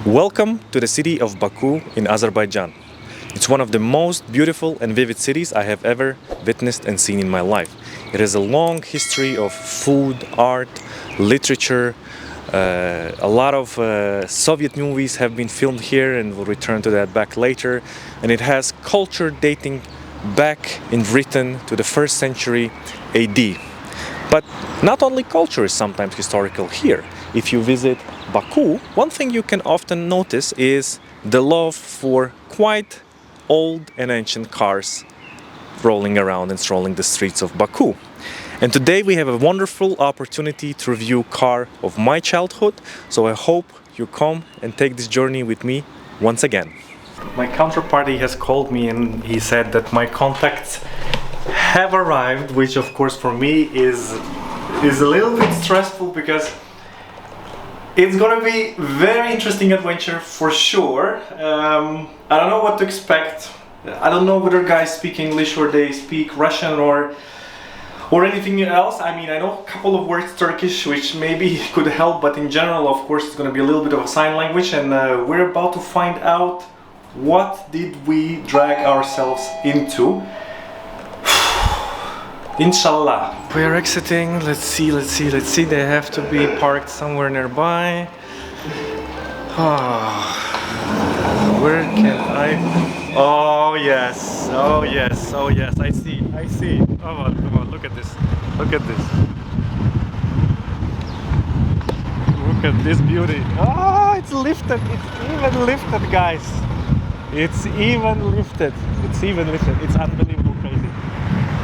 Welcome to the city of Baku in Azerbaijan. It's one of the most beautiful and vivid cities I have ever witnessed and seen in my life. It has a long history of food, art, literature. A lot of Soviet movies have been filmed here, and we'll return to that back later. And it has culture dating back in Britain to the 1st century AD. But not only culture is sometimes historical here. If you visit Baku, one thing you can often notice is the love for quite old and ancient cars rolling around and strolling the streets of Baku. And today we have a wonderful opportunity to review a car of my childhood, so I hope you come and take this journey with me once again. My counterparty has called me and he said that my contacts have arrived, which of course for me is a little bit stressful because it's gonna be very interesting adventure for sure. I don't know what to expect. I don't know whether guys speak English or they speak Russian or anything else. I mean, I know a couple of words Turkish, which maybe could help, but in general, of course, it's gonna be a little bit of a sign language, and we're about to find out what did we drag ourselves into. Inshallah. We are exiting. Let's see. They have to be parked somewhere nearby. Where can I? Oh yes. I see. Come on. Look at this. Look at this beauty. Oh, it's lifted. It's even lifted, guys. It's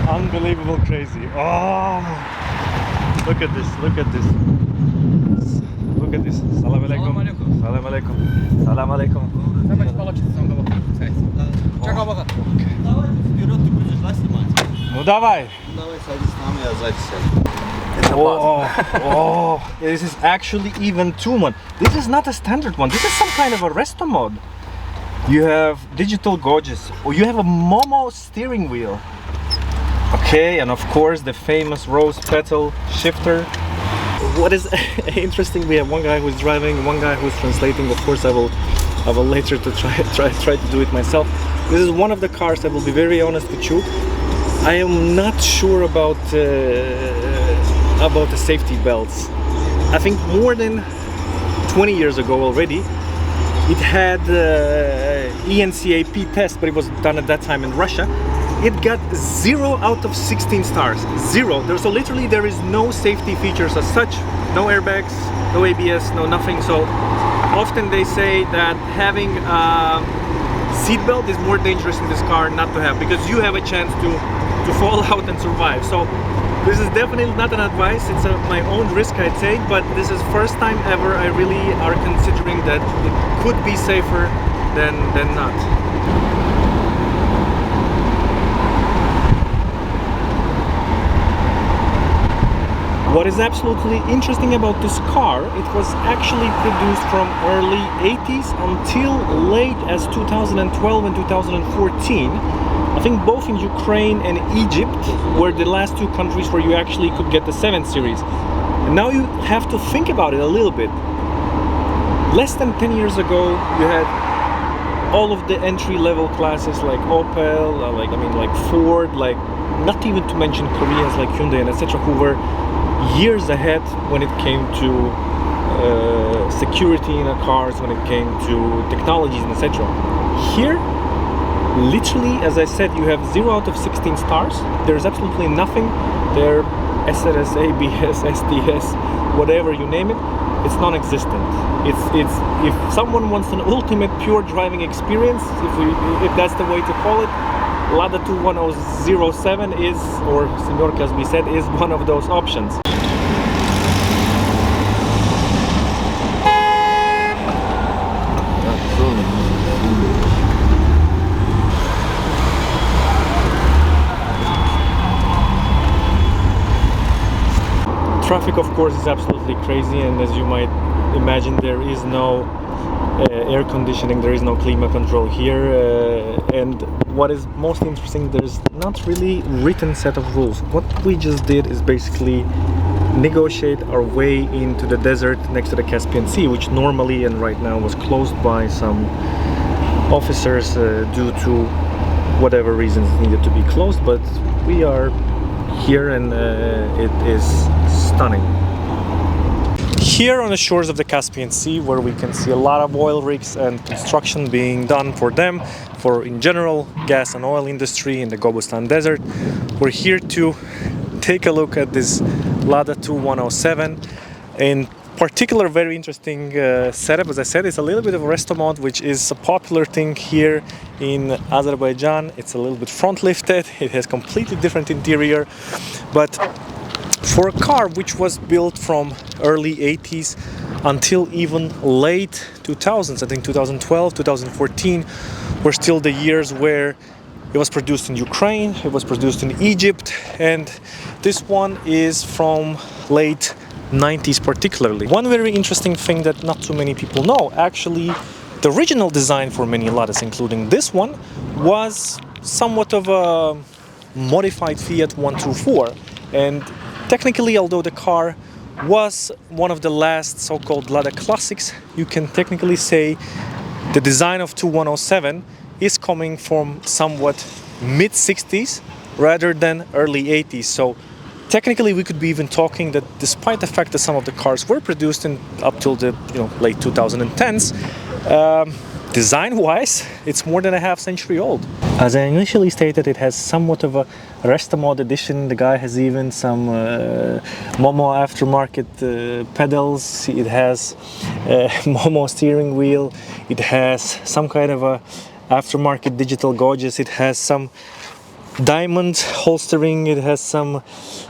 unbelievable crazy. Oh, look at this. Salam alaikum. Ну давай. Oh, this is actually even two one. This is not a standard one. This is some kind of a resto mod. You have digital gauges, or you have a Momo steering wheel. Okay, and of course the famous rose petal shifter. What is interesting, we have one guy who's driving, one guy who's translating. Of course I will later to try to do it myself. This is one of the cars, I will be very honest with you. I am not sure about the safety belts. I think more than 20 years ago already it had ENCAP test, but it was done at that time in Russia. It got 0 out of 16 stars. 0. So literally there is no safety features as such. No airbags, no ABS, no nothing. So often they say that having a seatbelt is more dangerous in this car not to have, because you have a chance to fall out and survive. So this is definitely not an advice. It's my own risk, I'd say, but this is first time ever I really are considering that it could be safer than not. What is absolutely interesting about this car, it was actually produced from early 80s until late as 2012 and 2014. I think both in Ukraine and Egypt were the last two countries where you actually could get the 7 Series. And now you have to think about it a little bit. Less than 10 years ago, you had all of the entry-level classes like Opel, like Ford, like not even to mention Koreans like Hyundai and etc., who were years ahead when it came to security in the cars, when it came to technologies and etc. Here, literally, as I said, you have 0 out of 16 stars. There's absolutely nothing. Their SRS, ABS, STS, whatever you name it, it's non-existent. It's if someone wants an ultimate pure driving experience, if that's the way to call it, Lada 21007 is, or Semёrka as we said, is one of those options. Traffic, of course, is absolutely crazy, and as you might imagine, there is no air conditioning, there is no climate control here, and what is most interesting, there's not really written set of rules. What we just did is basically negotiate our way into the desert next to the Caspian Sea, which normally and right now was closed by some officers due to whatever reasons needed to be closed, but we are here and it is stunning. Here on the shores of the Caspian Sea, where we can see a lot of oil rigs and construction being done for them, for in general gas and oil industry in the Gobustan Desert, we're here to take a look at this Lada 2107. In particular, very interesting setup. As I said, it's a little bit of a resto mod, which is a popular thing here in Azerbaijan. It's a little bit front lifted, it has completely different interior, but for a car which was built from early 80s until even late 2000s, I think 2012, 2014 were still the years where it was produced in Ukraine, it was produced in Egypt, and this one is from late 90s particularly. One very interesting thing that not too many people know, actually the original design for many Ladas, including this one, was somewhat of a modified Fiat 124, and technically, although the car was one of the last so-called Lada classics, you can technically say the design of 2107 is coming from somewhat mid-60s rather than early 80s. So technically we could be even talking that despite the fact that some of the cars were produced in up till the late 2010s, design-wise, it's more than a half century old. As I initially stated, it has somewhat of a resto mod edition. The guy has even some Momo aftermarket pedals. It has Momo steering wheel. It has some kind of a aftermarket digital gauges. It has some diamond holstering. It has some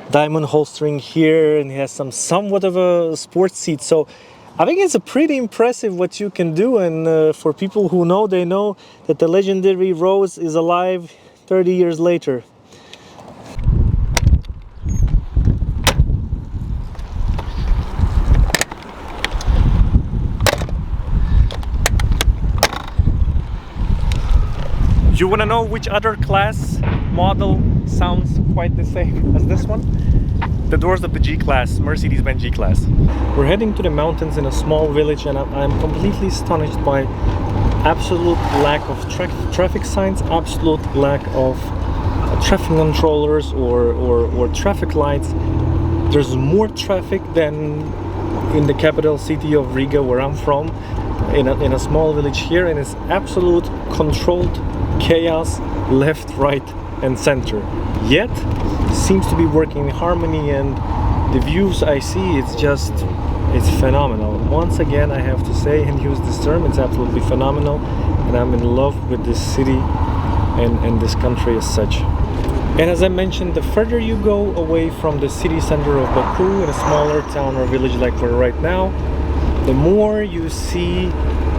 diamond holstering here, and it has some somewhat of a sports seat. So I think it's a pretty impressive what you can do, and for people who know, they know that the legendary Rose is alive 30 years later. You want to know which other class model sounds quite the same as this one? The doors of the G-Class, Mercedes-Benz G-Class. We're heading to the mountains in a small village, and I'm completely astonished by absolute lack of traffic signs, absolute lack of traffic controllers or traffic lights. There's more traffic than in the capital city of Riga, where I'm from, in a small village here, and it's absolute controlled chaos left, right and center. Yet seems to be working in harmony, and the views I see, it's phenomenal. Once again, I have to say and use this term, it's absolutely phenomenal, and I'm in love with this city and this country as such. And as I mentioned, the further you go away from the city center of Baku, in a smaller town or village like we're right now, the more you see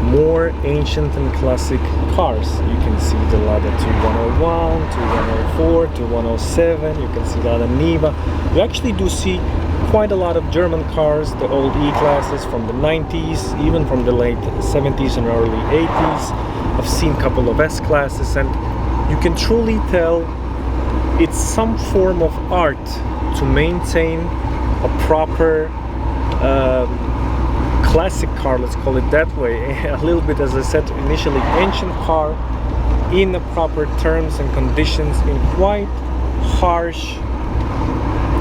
more ancient and classic cars. You can see the Lada 2101, 2104, 2107, you can see Lada Niva. You actually do see quite a lot of German cars, the old E-classes from the 90s, even from the late 70s and early 80s. I've seen a couple of S-classes, and you can truly tell it's some form of art to maintain a proper classic car, let's call it that way, a little bit, as I said initially, ancient car in the proper terms and conditions, in quite harsh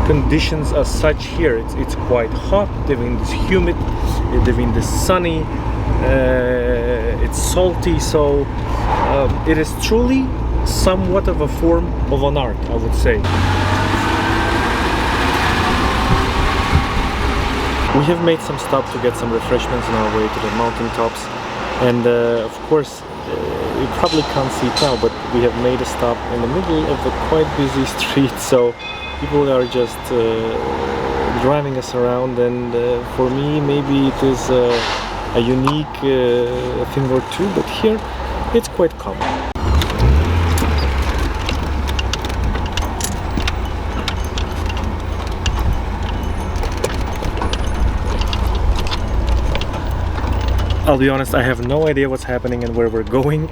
conditions as such here. It's quite hot, the wind is humid, the wind is sunny, it's salty, so it is truly somewhat of a form of an art, I would say. We have made some stop to get some refreshments on our way to the mountain tops, and of course you probably can't see it now, but we have made a stop in the middle of a quite busy street, so people are just driving us around, and for me maybe it is a unique thing or two, but here it's quite common. I'll be honest, I have no idea what's happening and where we're going.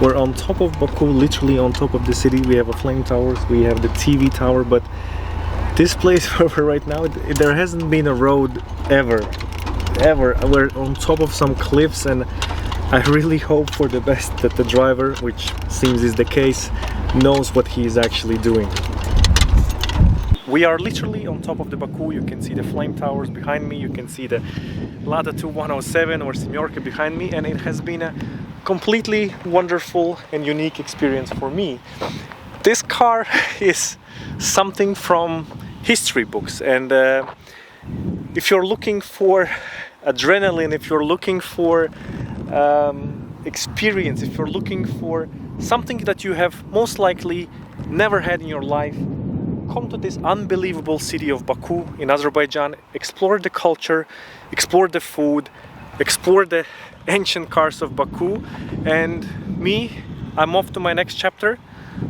We're on top of Baku, literally on top of the city. We have a flame towers, we have the TV tower, but this place where we're right now, there hasn't been a road ever. We're on top of some cliffs, and I really hope for the best that the driver, which seems is the case, knows what he is actually doing. We are literally on top of the Baku. You can see the flame towers behind me, you can see the Lada 107 or Semёrka behind me, and it has been a completely wonderful and unique experience for me. This car is something from history books, and if you're looking for adrenaline, if you're looking for experience, if you're looking for something that you have most likely never had in your life, come to this unbelievable city of Baku in Azerbaijan, explore the culture, explore the food, explore the ancient cars of Baku, and I'm off to my next chapter.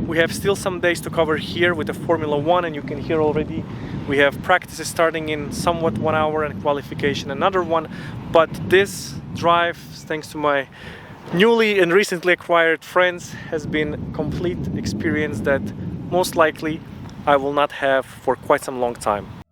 We have still some days to cover here with the Formula 1, and you can hear already we have practices starting in somewhat 1 hour and qualification another one, but this drive, thanks to my newly and recently acquired friends, has been complete experience that most likely I will not have for quite some long time.